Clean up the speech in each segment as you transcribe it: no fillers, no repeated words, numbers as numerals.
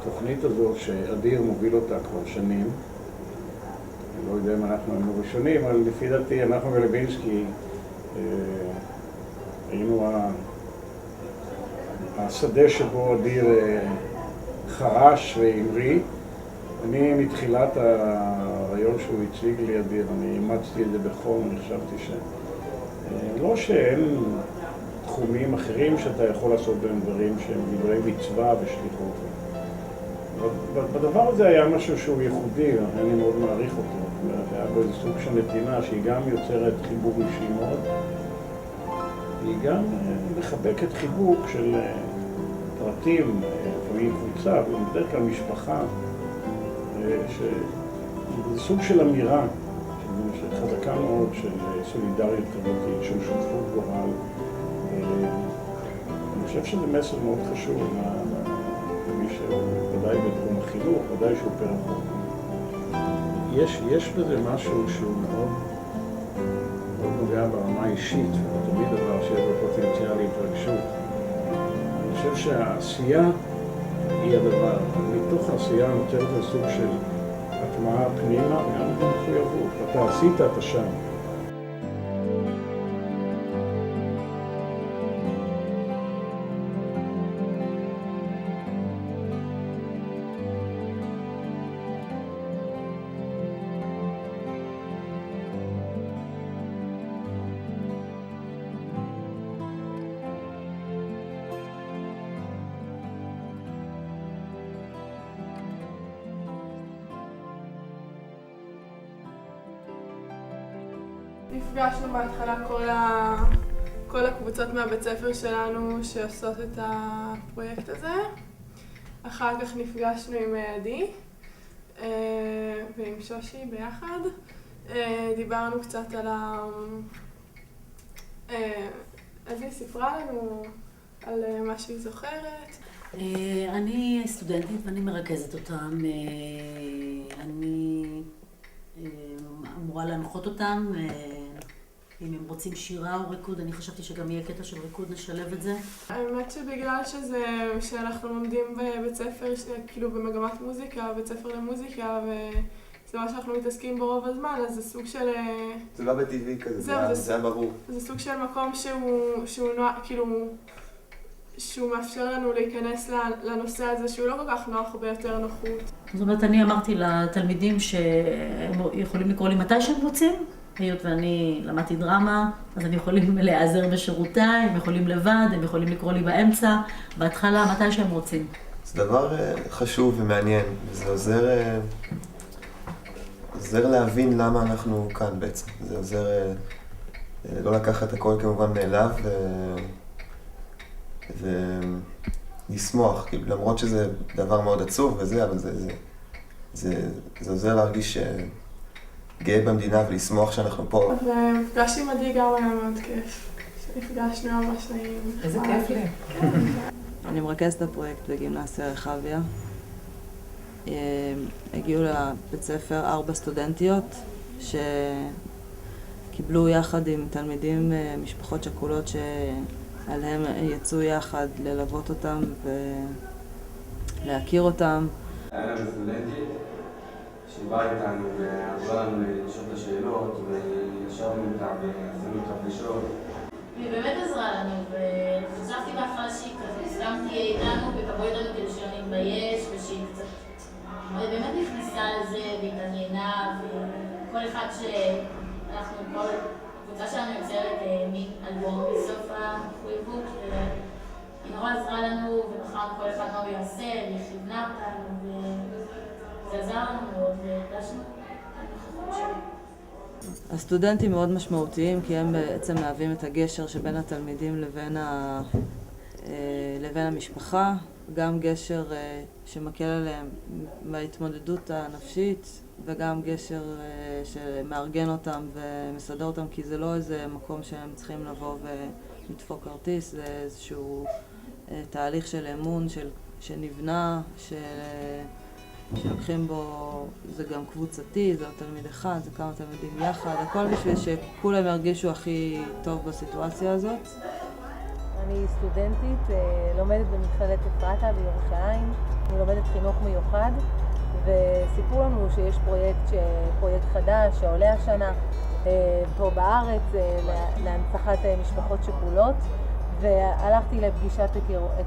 התוכנית הזאת שאדיר מוביל אותה כבר שנים. אני לא יודע אם אנחנו היינו ראשונים, אבל לפי דעתי אנחנו ולבינסקי היינו השדה שבו אדיר חרש והמריא. אני מתחילת הרעיון שהוא הציג לי אדיר, אני אימצתי את זה בחום, אני חשבתי לא שאין תחומים אחרים שאתה יכול לעשות בהם דברים שהם דברי מצווה ושליחות. בדבר הזה היה משהו שהוא ייחודי, אני מאוד מעריך אותו. היה בו איזה סוג של נתינה שהיא גם יוצרת חיבור אישי מאוד, והיא גם מחבקת חיבוק של פרטים, לפעמים קבוצה, ובדרך כלל משפחה, שזה סוג של אמירה חזקה מאוד של סולידריות חברתית, של שותפות גורל. אני חושב שזה מסר מאוד חשוב למי שוודאי בתחום החינוך, ודאי שהוא פרחוק. יש בזה משהו שהוא מאוד נוגע ברמה האישית, ותמיד דבר שיש בו פוטנציאל להתרגשות. אני חושב שהעשייה היא הדבר. מתוך העשייה נוצרת לסוג של הטמעה פנימה, וגם במחויבות. אתה עשית, אתה שם. נפגשנו בהתחלה כל הקבוצות מהבית ספר שלנו שעושות את הפרויקט הזה. אחר כך נפגשנו עם עדי ועם שושי ביחד. דיברנו קצת על עדי סיפרה לנו על מה שהיא זוכרת. אני סטודנטית ואני מרכזת אותם. אני אמורה להנחות אותם. אם הם רוצים שירה או ריקוד, אני חשבתי שגם יהיה קטע של ריקוד, נשלב את זה. האמת שבגלל שאנחנו לומדים בבית ספר, כאילו במגמת מוזיקה, בית ספר למוזיקה, וזה מה שאנחנו מתעסקים בו רוב הזמן, אז זה סוג של... זה לא בטבעי כזה, זה היה ברור. זה סוג של מקום שהוא מאפשר לנו להיכנס לנושא הזה, שהוא לא כל כך נוח ביותר נוחות. זאת אומרת, אני אמרתי לתלמידים שהם יכולים לקרוא לי מתי שהם רוצים, היות ואני למדתי דרמה, אז הם יכולים להיעזר בשירותיי, הם יכולים לבד, הם יכולים לקרוא לי באמצע, בהתחלה, מתי שהם רוצים. זה דבר חשוב ומעניין, וזה עוזר להבין למה אנחנו כאן בעצם. זה עוזר לא לקחת הכל כמובן מאליו, ולשמוח, למרות שזה דבר מאוד עצוב וזה, אבל זה עוזר להרגיש גאה במדינה ולשמוח שאנחנו פה. ומפגש עם עדי גם היה מאוד כיף, שנפגשנו ממש נעים. איזה כיף לי. אני מרכזת את הפרויקט בגימנסיה רחביה. הגיעו לבית ספר 4 סטודנטיות שקיבלו יחד עם תלמידים משפחות שכולות שעליהם יצאו יחד ללוות אותם ולהכיר אותם. היה לנו סטודנטית שבאה איתנו ועזרה לנו לשאול את השאלות וישבנו איתה ועשינו את הפגישות. היא באמת עזרה לנו וחשבתי בהתחלה שהיא כזה, סתם תהיה איתנו ותבוא איתנו כדי שלא נתבייש ושהיא קצת באמת נכנסה לזה והתעניינה וכל אחד שאנחנו, כל הקבוצה שלנו יוצרת מין אלבום בסוף המחויבות היא נורא עזרה לנו ובחרנו כל אחד מה הוא יעשה והיא כיוונה אותנו וזה עזר לנו מאוד והרגשנו הנוכחות שלי. הסטודנטים מאוד משמעותיים כי הם בעצם מהווים את הגשר שבין התלמידים לבין המשפחה, גם גשר שמקל עליהם בהתמודדות הנפשית וגם גשר שמארגן אותם ומסדר אותם, כי זה לא איזה מקום שהם צריכים לבוא ולדפוק כרטיס, זה איזשהו תהליך של אמון שנבנה, שלוקחים בו, זה גם קבוצתי, זה לא תלמיד אחד, זה כמה תלמידים יחד, הכל בשביל שכולם ירגישו הכי טוב בסיטואציה הזאת. אני סטודנטית, לומדת במכללת אפרתה בירושלים. אני לומדת לחינוך מיוחד, וסיפרו לנו שיש פרויקט חדש שעולה השנה פה בארץ להנצחת משפחות שכולות, והלכתי לפגישת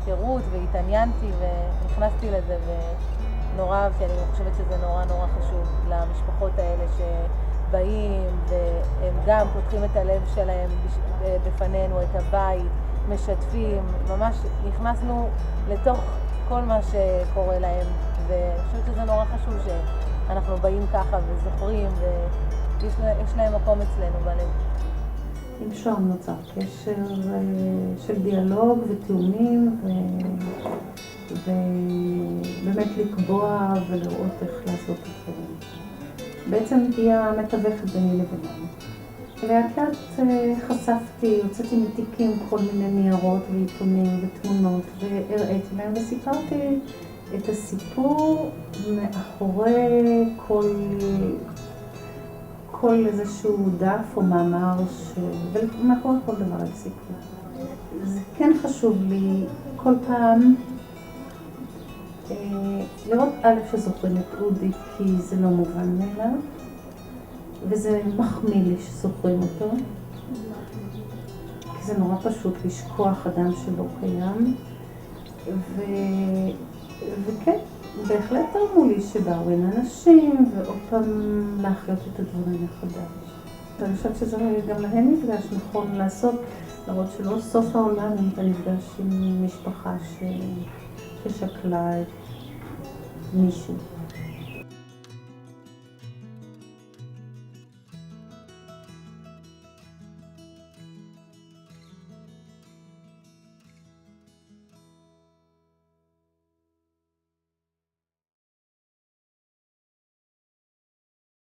היכרות והתעניינתי ונכנסתי לזה ונורא אהבתי. אני חושבת שזה נורא חשוב למשפחות האלה שבאים והם גם פותחים את הלב שלהם בפנינו, את הבית, משתפים, ממש נכנסנו לתוך כל מה שקורה להם, ואני חושבת שזה נורא חשוב שאנחנו באים ככה וזוכרים ויש להם מקום אצלנו בלב. עם שם נוצר קשר של דיאלוג ותאומים ובאמת לקבוע ולראות איך לעשות את הדברים. בעצם היא המתווכת ביני לבינם. לאט לאט חשפתי, הוצאתי מתיקים כל מיני ניירות ועיתונים ותמונות והראיתי להם וסיפרתי את הסיפור מאחורי כל איזשהו דף או מאמר ומאחורי כל דבר על סיפור. זה כן חשוב לי כל פעם לראות שזוכרים את אודי, כי זה לא מובן מאליו וזה מחמיא לי שזוכרים אותו, כי זה נורא פשוט לשכוח אדם שלא קיים, וכן, בהחלט תרמו לי שבאו אין אנשים ועוד פעם להחיות את הדברים מחדש. אני חושבת שזה גם להן נפגש נכון לעשות, למרות שלא סוף העולם אם אתה נפגש עם משפחה ששקלה את מישהו.